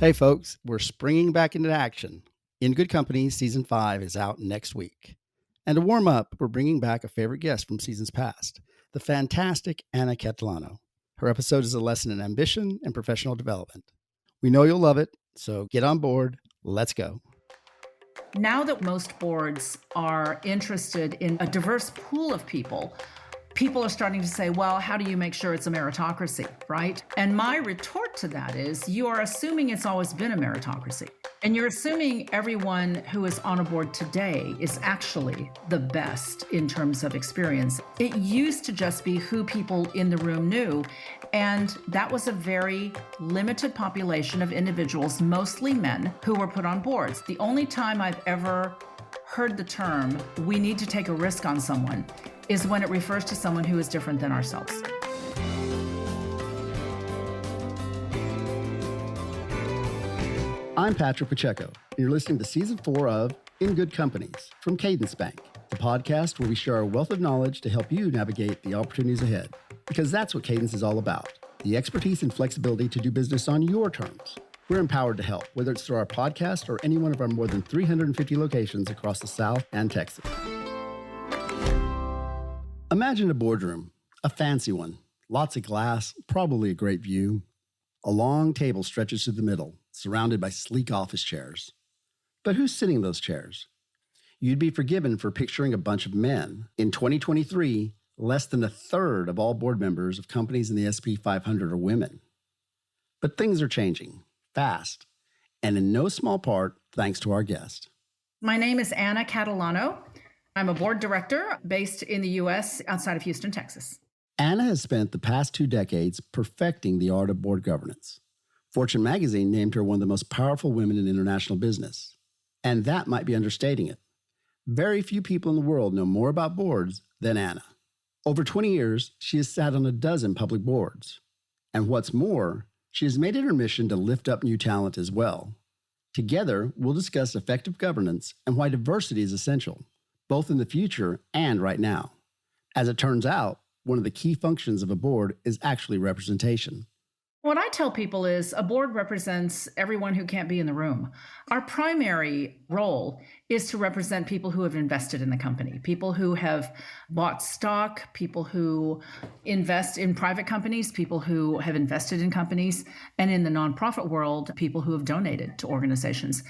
Hey, folks, we're springing back into action. In Good Company, Season 5 is out next week. And to warm up, we're bringing back a favorite guest from seasons past, the fantastic Anna Catalano. Her episode is a lesson in ambition and professional development. We know you'll love it, so get on board. Let's go. Now that most boards are interested in a diverse pool of people are starting to say, well, how do you make sure it's a meritocracy, right? And my retort to that is, you are assuming it's always been a meritocracy. And you're assuming everyone who is on a board today is actually the best in terms of experience. It used to just be who people in the room knew. And that was a very limited population of individuals, mostly men, who were put on boards. The only time I've ever heard the term, we need to take a risk on someone, is when it refers to someone who is different than ourselves. I'm Patrick Pacheco, and you're listening to Season 4 of In Good Companies from Cadence Bank, the podcast where we share our wealth of knowledge to help you navigate the opportunities ahead. Because that's what Cadence is all about, the expertise and flexibility to do business on your terms. We're empowered to help, whether it's through our podcast or any one of our more than 350 locations across the South and Texas. Imagine a boardroom, a fancy one, lots of glass, probably a great view. A long table stretches to the middle, surrounded by sleek office chairs. But who's sitting in those chairs? You'd be forgiven for picturing a bunch of men. In 2023, less than a third of all board members of companies in the S&P 500 are women. But things are changing, fast, and in no small part thanks to our guest. My name is Anna Catalano. I'm a board director based in the U.S. outside of Houston, Texas. Anna has spent the past 2 decades perfecting the art of board governance. Fortune magazine named her one of the most powerful women in international business. And that might be understating it. Very few people in the world know more about boards than Anna. Over 20 years, she has sat on a dozen public boards. And what's more, she has made it her mission to lift up new talent as well. Together, we'll discuss effective governance and why diversity is essential, both in the future and right now. As it turns out, one of the key functions of a board is actually representation. What I tell people is a board represents everyone who can't be in the room. Our primary role is to represent people who have invested in the company, people who have bought stock, people who invest in private companies, people who have invested in companies, and in the nonprofit world, people who have donated to organizations.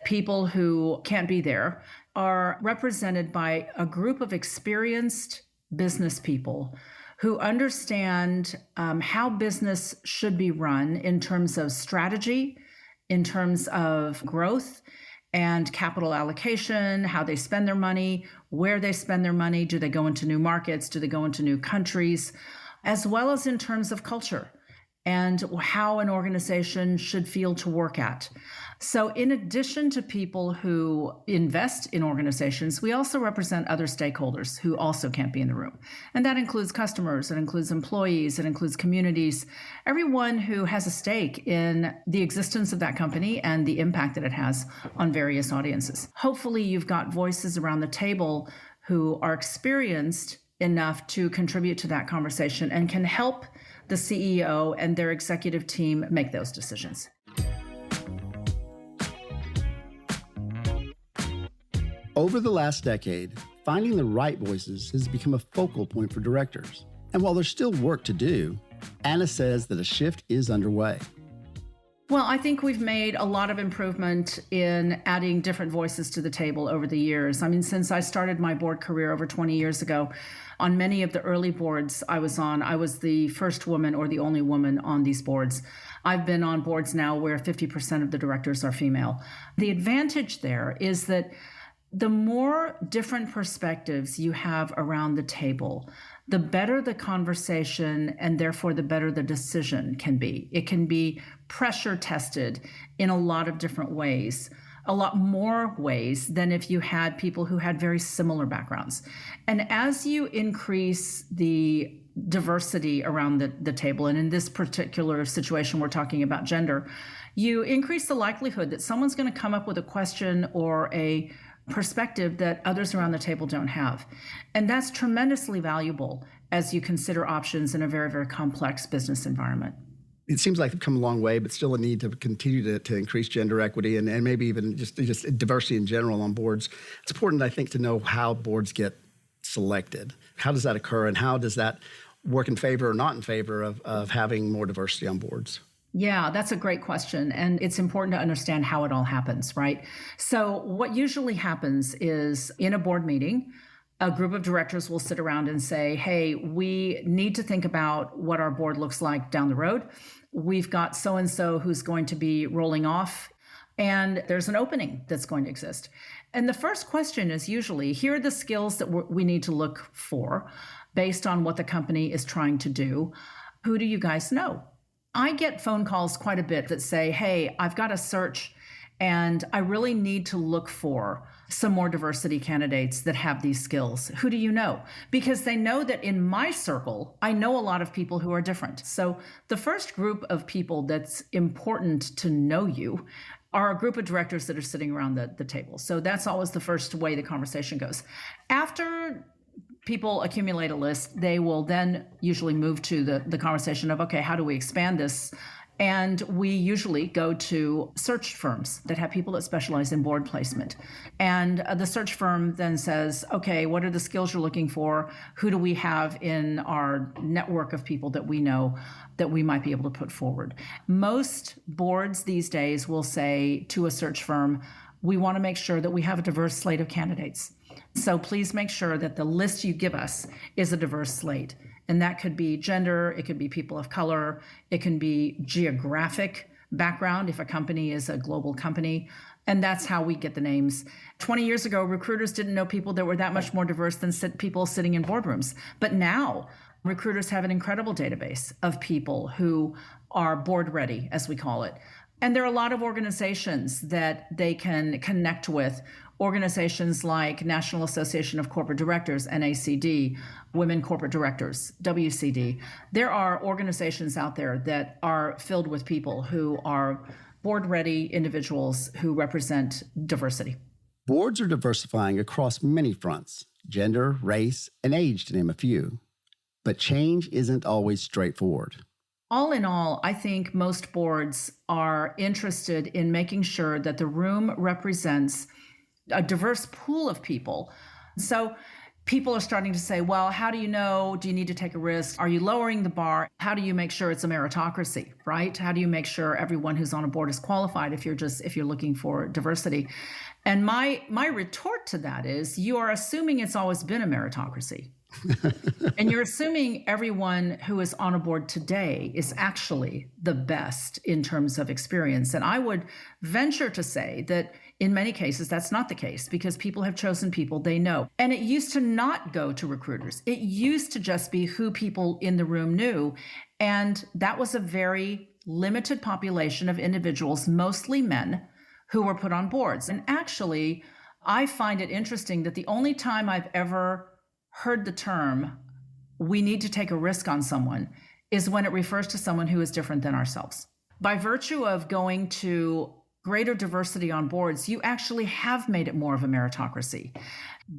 People who can't be there are represented by a group of experienced business people who understand how business should be run in terms of strategy, in terms of growth and capital allocation, how they spend their money, where they spend their money, do they go into new markets, do they go into new countries, as well as in terms of culture and how an organization should feel to work at. So in addition to people who invest in organizations, we also represent other stakeholders who also can't be in the room. And that includes customers, it includes employees, it includes communities, everyone who has a stake in the existence of that company and the impact that it has on various audiences. Hopefully you've got voices around the table who are experienced enough to contribute to that conversation and can help the CEO and their executive team make those decisions. Over the last decade, finding the right voices has become a focal point for directors. And while there's still work to do, Anna says that a shift is underway. Well, I think we've made a lot of improvement in adding different voices to the table over the years. I mean, since I started my board career over 20 years ago, on many of the early boards I was on, I was the first woman or the only woman on these boards. I've been on boards now where 50% of the directors are female. The advantage there is that the more different perspectives you have around the table, the better the conversation and therefore the better the decision can be. It can be pressure tested in a lot of different ways, a lot more ways than if you had people who had very similar backgrounds. And as you increase the diversity around the table, and in this particular situation, we're talking about gender, you increase the likelihood that someone's going to come up with a question or a perspective that others around the table don't have. And that's tremendously valuable as you consider options in a very, very complex business environment. It seems like they've come a long way, but still a need to continue to increase gender equity and maybe even just diversity in general on boards. It's important, I think, to know how boards get selected. How does that occur, and how does that work in favor or not in favor of having more diversity on boards? Yeah, that's a great question. And it's important to understand how it all happens, right? So, what usually happens is in a board meeting, a group of directors will sit around and say, hey, we need to think about what our board looks like down the road. We've got so and so who's going to be rolling off, and there's an opening that's going to exist. And the first question is usually, here are the skills that we need to look for based on what the company is trying to do. Who do you guys know? I get phone calls quite a bit that say, hey, I've got a search and I really need to look for some more diversity candidates that have these skills. Who do you know? Because they know that in my circle, I know a lot of people who are different. So the first group of people that's important to know you are a group of directors that are sitting around the table. So that's always the first way the conversation goes. After people accumulate a list, they will then usually move to the conversation of, okay, how do we expand this? And we usually go to search firms that have people that specialize in board placement. And the search firm then says, okay, what are the skills you're looking for? Who do we have in our network of people that we know that we might be able to put forward? Most boards these days will say to a search firm, we want to make sure that we have a diverse slate of candidates. So please make sure that the list you give us is a diverse slate. And that could be gender, it could be people of color, it can be geographic background if a company is a global company. And that's how we get the names. 20 years ago, recruiters didn't know people that were that much more diverse than people sitting in boardrooms. But now, recruiters have an incredible database of people who are board ready, as we call it. And there are a lot of organizations that they can connect with. Organizations like National Association of Corporate Directors, NACD, Women Corporate Directors, WCD. There are organizations out there that are filled with people who are board-ready individuals who represent diversity. Boards are diversifying across many fronts, gender, race, and age, to name a few. But change isn't always straightforward. All in all, I think most boards are interested in making sure that the room represents a diverse pool of people. So people are starting to say, well, how do you know? Do you need to take a risk? Are you lowering the bar? How do you make sure it's a meritocracy, right? How do you make sure everyone who's on a board is qualified if you're looking for diversity? And my retort to that is, you are assuming it's always been a meritocracy. And you're assuming everyone who is on a board today is actually the best in terms of experience. And I would venture to say that in many cases, that's not the case, because people have chosen people they know. And it used to not go to recruiters. It used to just be who people in the room knew. And that was a very limited population of individuals, mostly men, who were put on boards. And actually, I find it interesting that the only time I've ever heard the term, we need to take a risk on someone, is when it refers to someone who is different than ourselves. By virtue of going to greater diversity on boards, you actually have made it more of a meritocracy.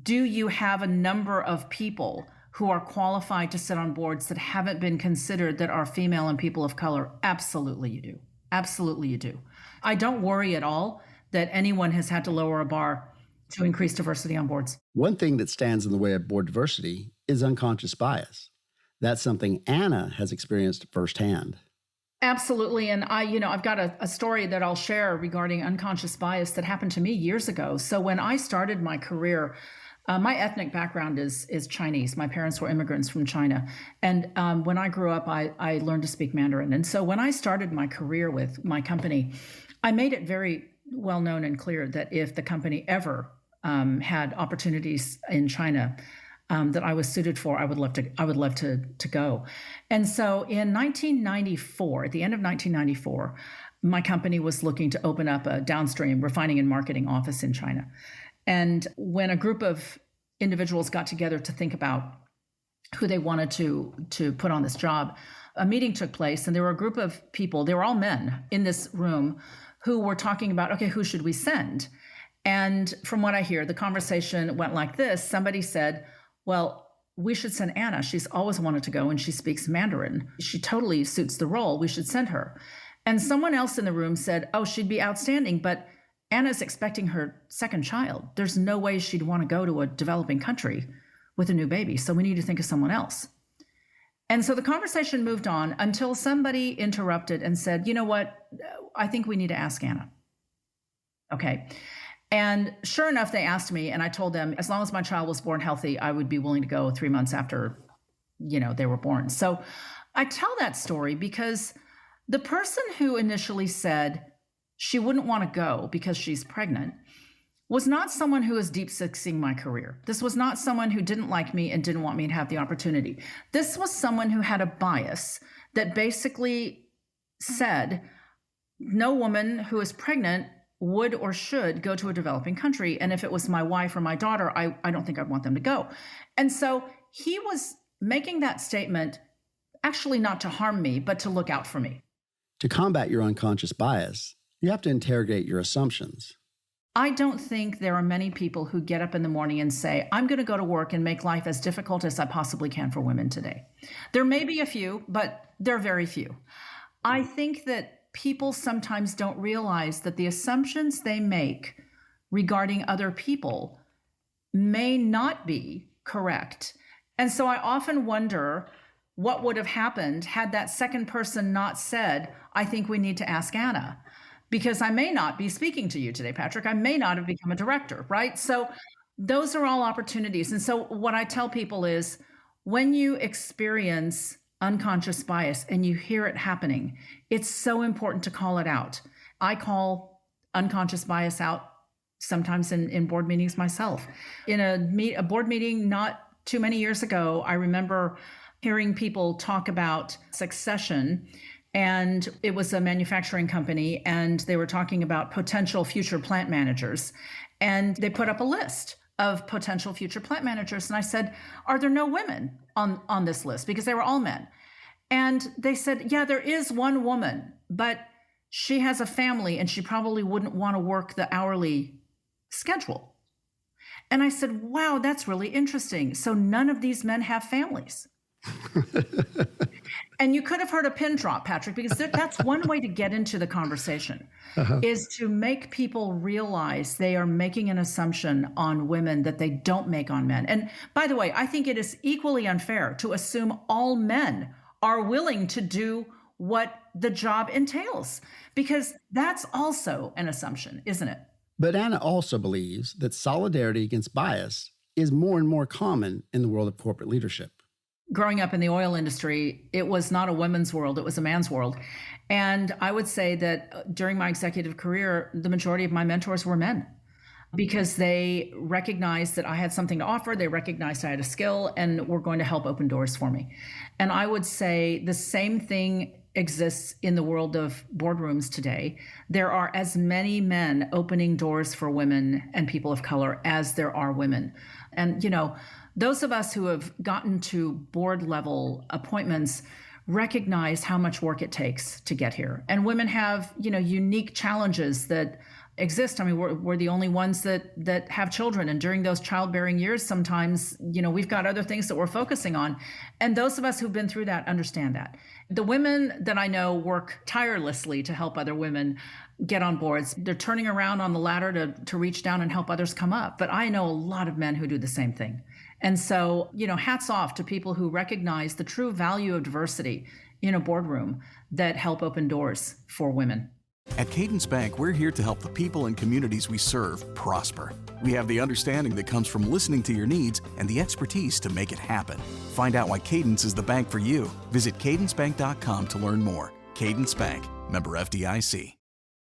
Do you have a number of people who are qualified to sit on boards that haven't been considered that are female and people of color? Absolutely you do. Absolutely you do. I don't worry at all that anyone has had to lower a bar to increase diversity on boards. One thing that stands in the way of board diversity is unconscious bias. That's something Anna has experienced firsthand. Absolutely. And I've got a story that I'll share regarding unconscious bias that happened to me years ago. So when I started my career, my ethnic background is Chinese. My parents were immigrants from China. And when I grew up, I learned to speak Mandarin. And so when I started my career with my company, I made it very well known and clear that if the company ever had opportunities in China that I was suited for, I would love to go. And so in 1994, at the end of 1994, my company was looking to open up a downstream refining and marketing office in China. And when a group of individuals got together to think about who they wanted to put on this job, a meeting took place, and there were a group of people, they were all men in this room, who were talking about, okay, who should we send? And from what I hear, the conversation went like this. Somebody said, well, we should send Anna. She's always wanted to go and she speaks Mandarin. She totally suits the role. We should send her. And someone else in the room said, oh, she'd be outstanding, but Anna's expecting her second child. There's no way she'd want to go to a developing country with a new baby. So we need to think of someone else. And so the conversation moved on until somebody interrupted and said, you know what? I think we need to ask Anna. Okay. And sure enough, they asked me, and I told them, as long as my child was born healthy, I would be willing to go 3 months after, they were born. So I tell that story because the person who initially said she wouldn't want to go because she's pregnant was not someone who was deep sixing my career. This was not someone who didn't like me and didn't want me to have the opportunity. This was someone who had a bias that basically said no woman who is pregnant would or should go to a developing country. And if it was my wife or my daughter, I don't think I'd want them to go. And so he was making that statement actually not to harm me, but to look out for me. To combat your unconscious bias, you have to interrogate your assumptions. I don't think there are many people who get up in the morning and say, I'm going to go to work and make life as difficult as I possibly can for women today. There may be a few, but they're very few. I think that people sometimes don't realize that the assumptions they make regarding other people may not be correct. And so I often wonder what would have happened had that second person not said, I think we need to ask Anna. Because I may not be speaking to you today, Patrick. I may not have become a director, right? So those are all opportunities. And so what I tell people is when you experience unconscious bias and you hear it happening, it's so important to call it out. I call unconscious bias out sometimes in board meetings myself. In a board meeting not too many years ago, I remember hearing people talk about succession. And it was a manufacturing company, and they were talking about potential future plant managers. And they put up a list of potential future plant managers. And I said, are there no women on this list? Because they were all men. And they said, yeah, there is one woman, but she has a family and she probably wouldn't want to work the hourly schedule. And I said, wow, that's really interesting. So none of these men have families. And you could have heard a pin drop, Patrick, because that's one way to get into the conversation, is to make people realize they are making an assumption on women that they don't make on men. And by the way, I think it is equally unfair to assume all men are willing to do what the job entails, because that's also an assumption, isn't it? But Anna also believes that solidarity against bias is more and more common in the world of corporate leadership. Growing up in the oil industry, it was not a women's world, it was a man's world. And I would say that during my executive career, the majority of my mentors were men because they recognized that I had something to offer. They recognized I had a skill and were going to help open doors for me. And I would say the same thing exists in the world of boardrooms today. There are as many men opening doors for women and people of color as there are women. And, those of us who have gotten to board level appointments recognize how much work it takes to get here. And women have, unique challenges that exist. I mean, we're the only ones that have children. And during those childbearing years, sometimes, we've got other things that we're focusing on. And those of us who've been through that understand that. The women that I know work tirelessly to help other women get on boards. They're turning around on the ladder to reach down and help others come up. But I know a lot of men who do the same thing. And so, hats off to people who recognize the true value of diversity in a boardroom that help open doors for women. At Cadence Bank, we're here to help the people and communities we serve prosper. We have the understanding that comes from listening to your needs and the expertise to make it happen. Find out why Cadence is the bank for you. Visit cadencebank.com to learn more. Cadence Bank, member FDIC.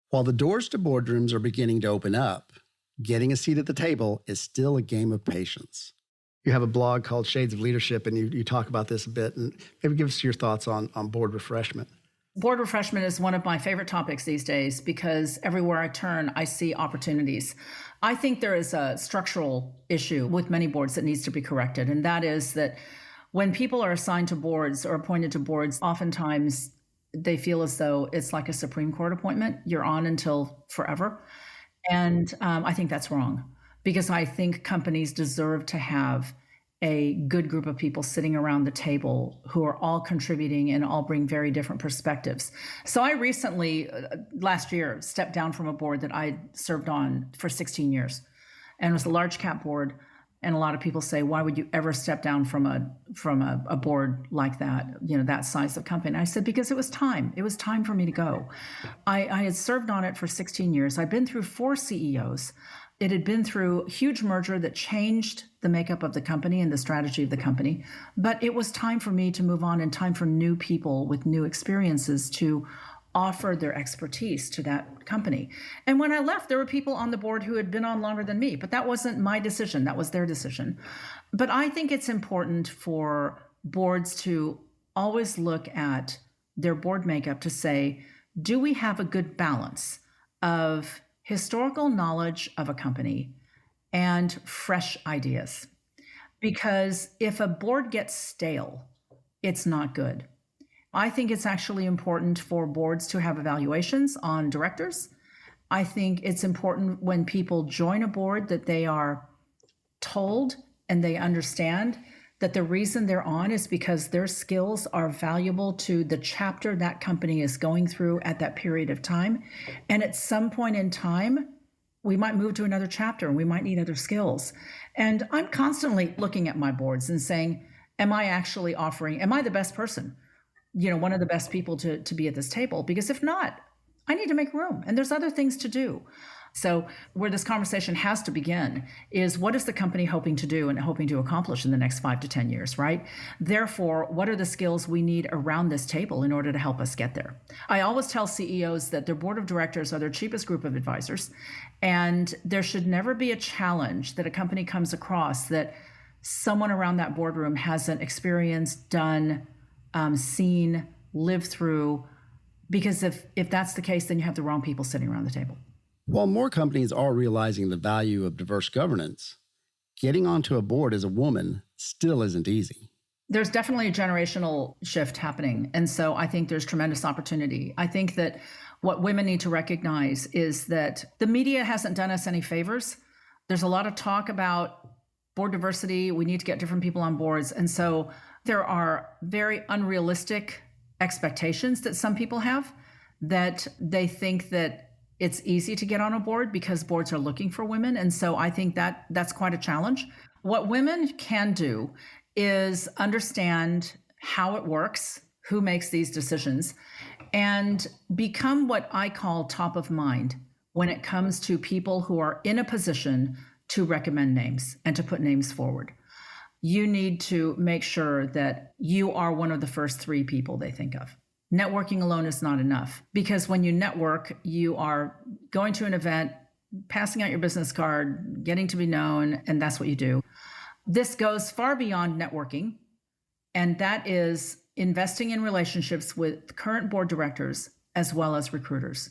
While the doors to boardrooms are beginning to open up, getting a seat at the table is still a game of patience. You have a blog called Shades of Leadership, and you talk about this a bit. And maybe give us your thoughts on board refreshment. Board refreshment is one of my favorite topics these days because everywhere I turn, I see opportunities. I think there is a structural issue with many boards that needs to be corrected. And that is that when people are assigned to boards or appointed to boards, oftentimes they feel as though it's like a Supreme Court appointment. You're on until forever. And I think that's wrong because I think companies deserve to have a good group of people sitting around the table who are all contributing and all bring very different perspectives. So I recently, last year, stepped down from a board that I served on for 16 years, and it was a large cap board. And a lot of people say, why would you ever step down from a board like that, that size of company? And I said, because it was time. It was time for me to go. I had served on it for 16 years. I'd been through 4 CEOs. It had been through a huge merger that changed the makeup of the company and the strategy of the company. But it was time for me to move on, and time for new people with new experiences to offer their expertise to that company. And when I left, there were people on the board who had been on longer than me, but that wasn't my decision. That was their decision. But I think it's important for boards to always look at their board makeup to say, do we have a good balance of historical knowledge of a company and fresh ideas? Because if a board gets stale, it's not good. I think it's actually important for boards to have evaluations on directors. I think it's important when people join a board that they are told and they understand that the reason they're on is because their skills are valuable to the chapter that company is going through at that period of time. And at some point in time, we might move to another chapter and we might need other skills. And I'm constantly looking at my boards and saying, am I the best person? One of the best people to be at this table? Because if not, I need to make room, and there's other things to do. So where this conversation has to begin is, what is the company hoping to do and hoping to accomplish in the next 5 to 10 years, right? Therefore, what are the skills we need around this table in order to help us get there? I always tell CEOs that their board of directors are their cheapest group of advisors, and there should never be a challenge that a company comes across that someone around that boardroom hasn't experienced, done, seen, lived through, because if that's the case, then you have the wrong people sitting around the table. While more companies are realizing the value of diverse governance, getting onto a board as a woman still isn't easy. There's definitely a generational shift happening. And so I think there's tremendous opportunity. I think that what women need to recognize is that the media hasn't done us any favors. There's a lot of talk about board diversity. We need to get different people on boards. And so there are very unrealistic expectations that some people have, that they think that it's easy to get on a board because boards are looking for women. And so I think that that's quite a challenge. What women can do is understand how it works, who makes these decisions, and become what I call top of mind when it comes to people who are in a position to recommend names and to put names forward. You need to make sure that you are one of the first 3 people they think of. Networking alone is not enough, because when you network, you are going to an event, passing out your business card, getting to be known, and that's what you do. This goes far beyond networking, and that is investing in relationships with current board directors as well as recruiters,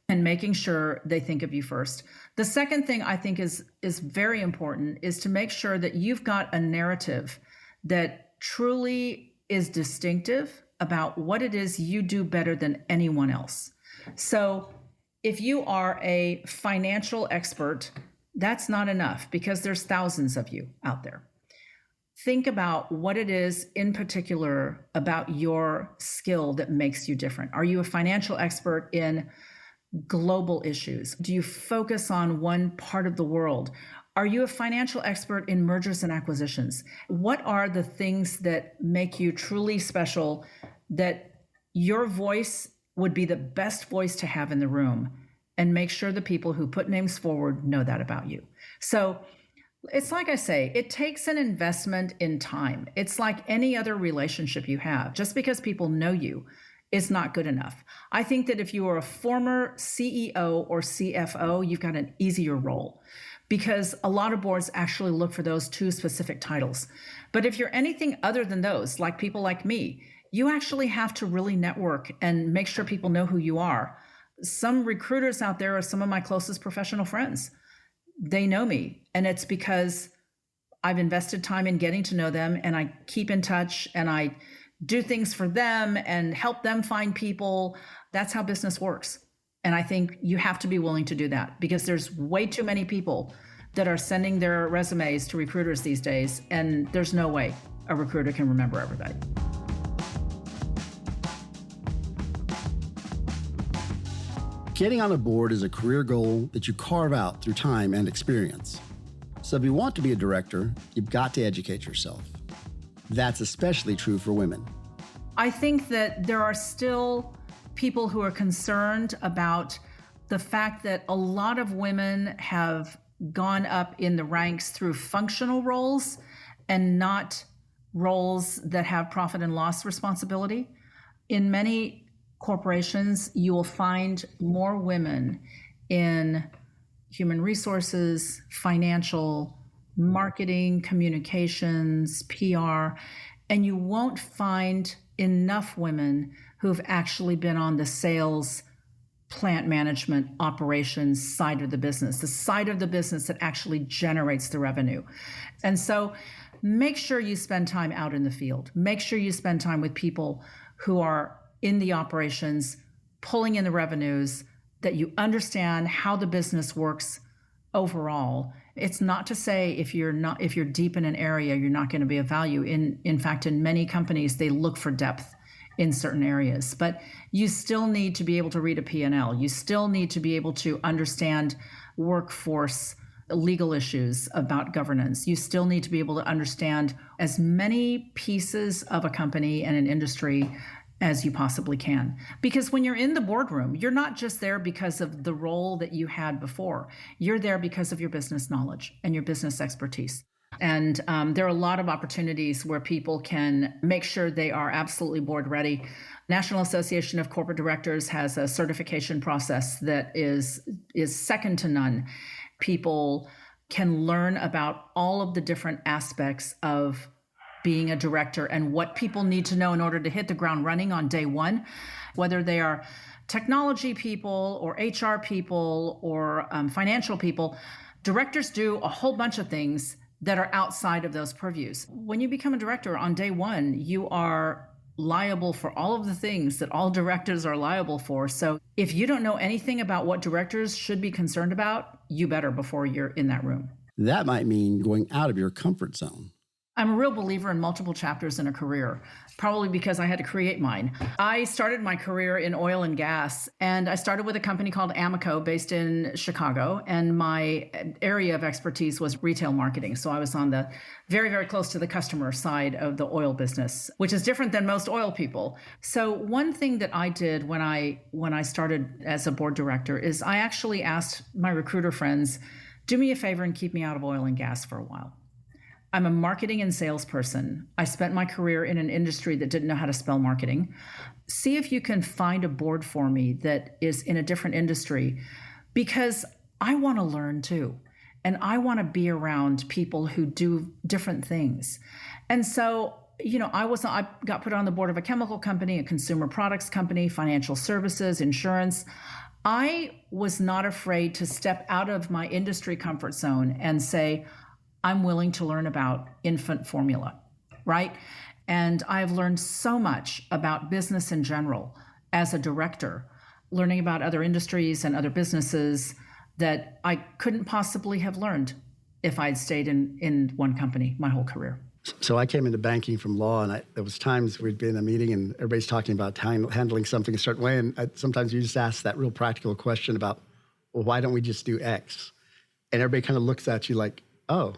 and making sure they think of you first. The second thing I think is very important is to make sure that you've got a narrative that truly is distinctive about what it is you do better than anyone else. So if you are a financial expert, that's not enough, because there's thousands of you out there. Think about what it is in particular about your skill that makes you different. Are you a financial expert in global issues? Do you focus on one part of the world? Are you a financial expert in mergers and acquisitions? What are the things that make you truly special, that your voice would be the best voice to have in the room? And make sure the people who put names forward know that about you. So it's like I say, it takes an investment in time. It's like any other relationship you have. Just because people know you is not good enough. I think that if you are a former CEO or CFO, you've got an easier role, because a lot of boards actually look for those 2 specific titles. But if you're anything other than those, like people like me, you actually have to really network and make sure people know who you are. Some recruiters out there are some of my closest professional friends. They know me, and it's because I've invested time in getting to know them, and I keep in touch, and I do things for them and help them find people. That's how business works. And I think you have to be willing to do that, because there's way too many people that are sending their resumes to recruiters these days, and there's no way a recruiter can remember everybody. Getting on a board is a career goal that you carve out through time and experience. So if you want to be a director, you've got to educate yourself. That's especially true for women. I think that there are still people who are concerned about the fact that a lot of women have gone up in the ranks through functional roles and not roles that have profit and loss responsibility. In many corporations, you will find more women in human resources, financial, marketing, communications, PR, and you won't find enough women who've actually been on the sales, plant management, operations side of the business, the side of the business that actually generates the revenue. And so make sure you spend time out in the field. Make sure you spend time with people who are in the operations, pulling in the revenues, that you understand how the business works overall. It's not to say if you're deep in an area, you're not going to be of value. In fact, in many companies, they look for depth in certain areas, but you still need to be able to read a P&L. You still need to be able to understand workforce legal issues about governance. You still need to be able to understand as many pieces of a company and an industry as you possibly can. Because when you're in the boardroom, you're not just there because of the role that you had before. You're there because of your business knowledge and your business expertise. And there are a lot of opportunities where people can make sure they are absolutely board ready. National Association of Corporate Directors has a certification process that is second to none. People can learn about all of the different aspects of being a director and what people need to know in order to hit the ground running on day one, whether they are technology people or HR people or financial people. Directors do a whole bunch of things that are outside of those purviews. When you become a director on day one, you are liable for all of the things that all directors are liable for. So if you don't know anything about what directors should be concerned about, you better before you're in that room. That might mean going out of your comfort zone. I'm a real believer in multiple chapters in a career, probably because I had to create mine. I started my career in oil and gas, and I started with a company called Amoco based in Chicago, and my area of expertise was retail marketing. So I was on the very, very close to the customer side of the oil business, which is different than most oil people. So one thing that I did when I started as a board director is I actually asked my recruiter friends, do me a favor and keep me out of oil and gas for a while. I'm a marketing and sales person. I spent my career in an industry that didn't know how to spell marketing. See if you can find a board for me that is in a different industry, because I want to learn too. And I want to be around people who do different things. And so, I got put on the board of a chemical company, a consumer products company, financial services, insurance. I was not afraid to step out of my industry comfort zone and say, I'm willing to learn about infant formula, right? And I've learned so much about business in general as a director, learning about other industries and other businesses that I couldn't possibly have learned if I'd stayed in one company my whole career. So I came into banking from law, and there was times we'd be in a meeting and everybody's talking about handling something a certain way, and sometimes you just ask that real practical question about, well, why don't we just do X? And everybody kind of looks at you like, oh.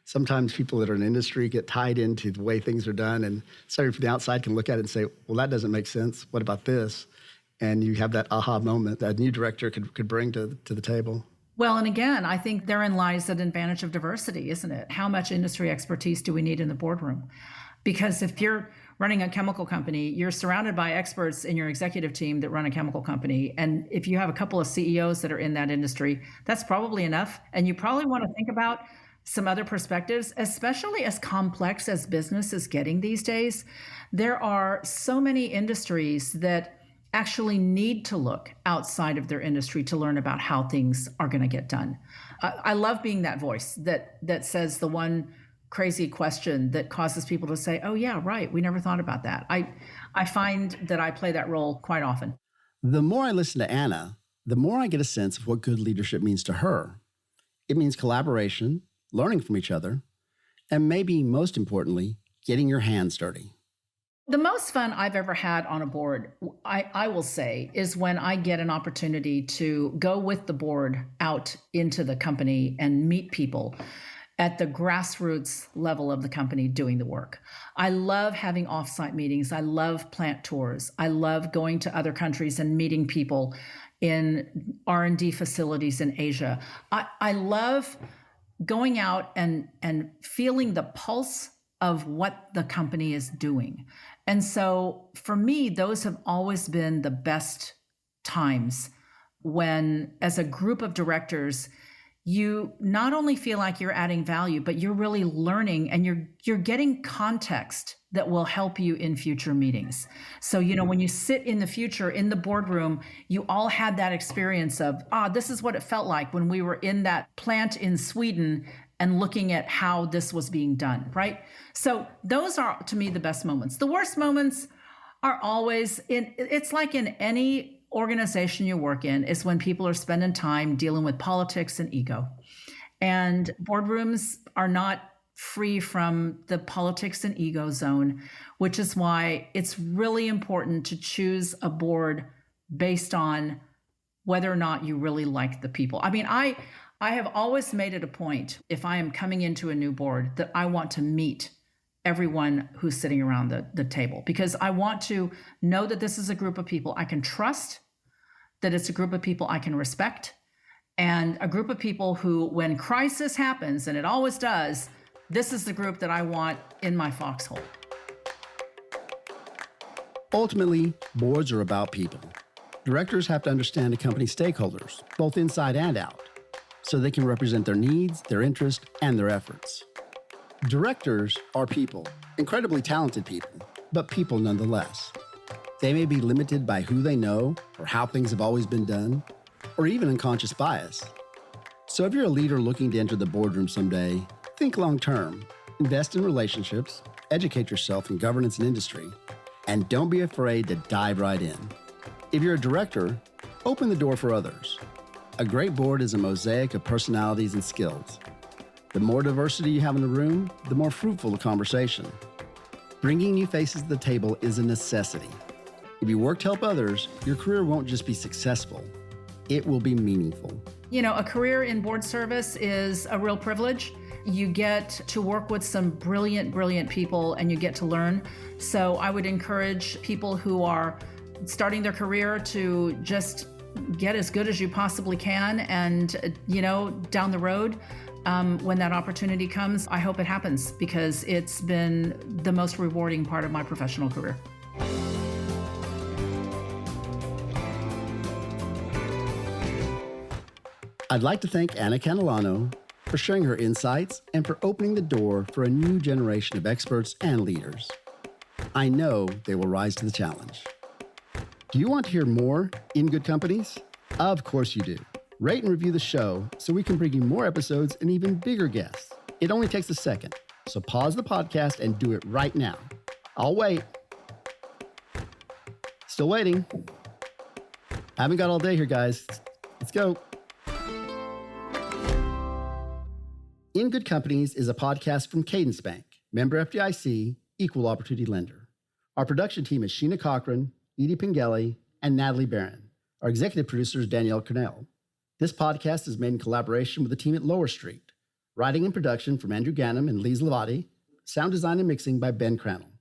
Sometimes people that are in industry get tied into the way things are done, and somebody from the outside can look at it and say, well, that doesn't make sense. What about this? And you have that aha moment that a new director could bring to the table. Well, and again, I think therein lies an advantage of diversity, isn't it? How much industry expertise do we need in the boardroom? Because if you're running a chemical company, you're surrounded by experts in your executive team that run a chemical company. And if you have a couple of CEOs that are in that industry, that's probably enough. And you probably want to think about some other perspectives, especially as complex as business is getting these days. There are so many industries that actually need to look outside of their industry to learn about how things are going to get done. I love being that voice that says the one crazy question that causes people to say, oh yeah, right, we never thought about that. I find that I play that role quite often. The more I listen to Anna, the more I get a sense of what good leadership means to her. It means collaboration, learning from each other, and maybe most importantly, getting your hands dirty. The most fun I've ever had on a board, I will say, is when I get an opportunity to go with the board out into the company and meet people at the grassroots level of the company doing the work. I love having offsite meetings. I love plant tours. I love going to other countries and meeting people in R&D facilities in Asia. I love going out and feeling the pulse of what the company is doing. And so for me, those have always been the best times when, as a group of directors, you not only feel like you're adding value, but you're really learning and you're getting context that will help you in future meetings. So, when you sit in the future in the boardroom, you all had that experience of, this is what it felt like when we were in that plant in Sweden and looking at how this was being done, right? So those are, to me, the best moments. The worst moments are always it's like in any organization you work in, is when people are spending time dealing with politics and ego. And boardrooms are not free from the politics and ego zone, which is why it's really important to choose a board based on whether or not you really like the people. I mean, I have always made it a point, if I am coming into a new board, that I want to meet everyone who's sitting around the table, because I want to know that this is a group of people I can trust, that it's a group of people I can respect, and a group of people who, when crisis happens, and it always does, this is the group that I want in my foxhole. Ultimately, boards are about people. Directors have to understand a company's stakeholders, both inside and out, so they can represent their needs, their interests, and their efforts. Directors are people, incredibly talented people, but people nonetheless. They may be limited by who they know or how things have always been done, or even unconscious bias. So if you're a leader looking to enter the boardroom someday, think long-term, invest in relationships, educate yourself in governance and industry, and don't be afraid to dive right in. If you're a director, open the door for others. A great board is a mosaic of personalities and skills. The more diversity you have in the room, the more fruitful the conversation. Bringing new faces to the table is a necessity. If you work to help others, your career won't just be successful, it will be meaningful. A career in board service is a real privilege. You get to work with some brilliant, brilliant people, and you get to learn. So I would encourage people who are starting their career to just get as good as you possibly can. And, down the road, when that opportunity comes, I hope it happens, because it's been the most rewarding part of my professional career. I'd like to thank Anna Catalano for sharing her insights and for opening the door for a new generation of experts and leaders. I know they will rise to the challenge. Do you want to hear more in Good Companies? Of course you do. Rate and review the show so we can bring you more episodes and even bigger guests. It only takes a second, so pause the podcast and do it right now. I'll wait. Still waiting. Haven't got all day here, guys. Let's go. In Good Companies is a podcast from Cadence Bank, member FDIC, equal opportunity lender. Our production team is Sheena Cochran, Edie Pingelli, and Natalie Barron. Our executive producer is Danielle Cornell. This podcast is made in collaboration with the team at Lower Street. Writing and production from Andrew Gannam and Lise Lavati. Sound design and mixing by Ben Crannell.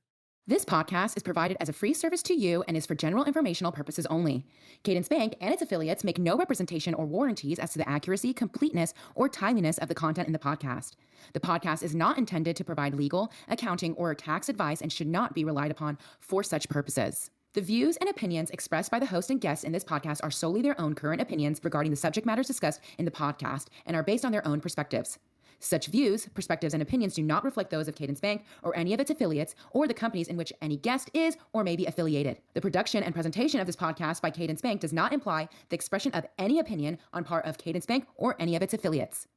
This podcast is provided as a free service to you and is for general informational purposes only. Cadence Bank and its affiliates make no representation or warranties as to the accuracy, completeness, or timeliness of the content in the podcast. The podcast is not intended to provide legal, accounting, or tax advice and should not be relied upon for such purposes. The views and opinions expressed by the host and guests in this podcast are solely their own current opinions regarding the subject matters discussed in the podcast and are based on their own perspectives. Such views, perspectives, and opinions do not reflect those of Cadence Bank or any of its affiliates or the companies in which any guest is or may be affiliated. The production and presentation of this podcast by Cadence Bank does not imply the expression of any opinion on part of Cadence Bank or any of its affiliates.